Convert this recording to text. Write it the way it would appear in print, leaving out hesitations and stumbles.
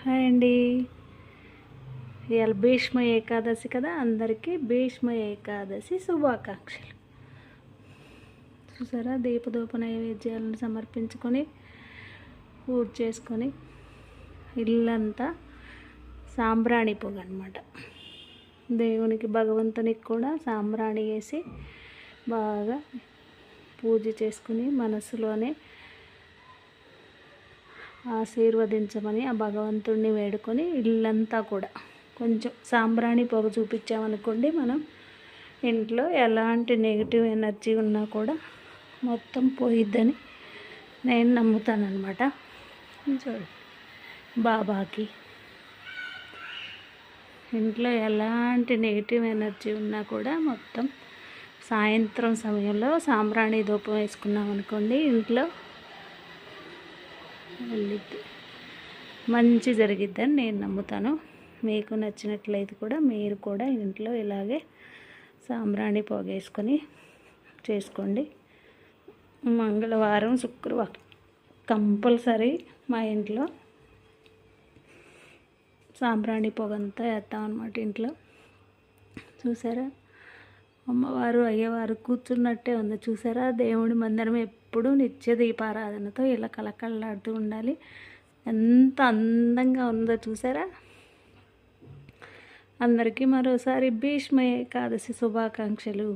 Hi అండి. ఇవాళ భీష్మ ఏకాదశి కదా, అందరికీ భీష్మ ఏకాదశి శుభాకాంక్షలు. చూసారా, దీపధూప నైవేద్యాలను సమర్పించుకొని పూజ చేసుకొని ఇల్లంతా సాంబ్రాణి పొగ అనమాట. దేవునికి భగవంతునికి కూడా సాంబ్రాణి వేసి బాగా పూజ చేసుకుని మనసులోనే ఆశీర్వదించమని ఆ భగవంతుడిని వేడుకొని ఇల్లంతా కూడా కొంచెం సాంబ్రాణి పొగ చూపించామనుకోండి, మనం ఇంట్లో ఎలాంటి నెగిటివ్ ఎనర్జీ ఉన్నా కూడా మొత్తం పోయిద్దని నేను నమ్ముతానమాట. చూడండి, బాబాకి ఇంట్లో ఎలాంటి నెగిటివ్ ఎనర్జీ ఉన్నా కూడా మొత్తం సాయంత్రం సమయంలో సాంబ్రాణి ధూపం వేసుకున్నాం అనుకోండి, ఇంట్లో వెళ్ళిద్ది, మంచి జరిగిద్దని నేను నమ్ముతాను. మీకు నచ్చినట్లయితే కూడా మీరు కూడా ఇంట్లో ఇలాగే సాంబ్రాణి పోగేసుకొని చేసుకోండి. మంగళవారం శుక్రవారం కంపల్సరీ మా ఇంట్లో సాంబ్రాణి పొగంతా వేస్తామన్నమాట. ఇంట్లో చూసారా, అమ్మవారు అయ్యవారు కూర్చున్నట్టే ఉంది. చూసారా, దేవుడి మందిరం ఎప్పుడూ నిత్య దీపారాధనతో ఇలా కలకల్లాడుతూ ఉండాలి. ఎంత అందంగా ఉందో చూసారా. అందరికీ మరోసారి భీష్మ ఏకాదశి శుభాకాంక్షలు.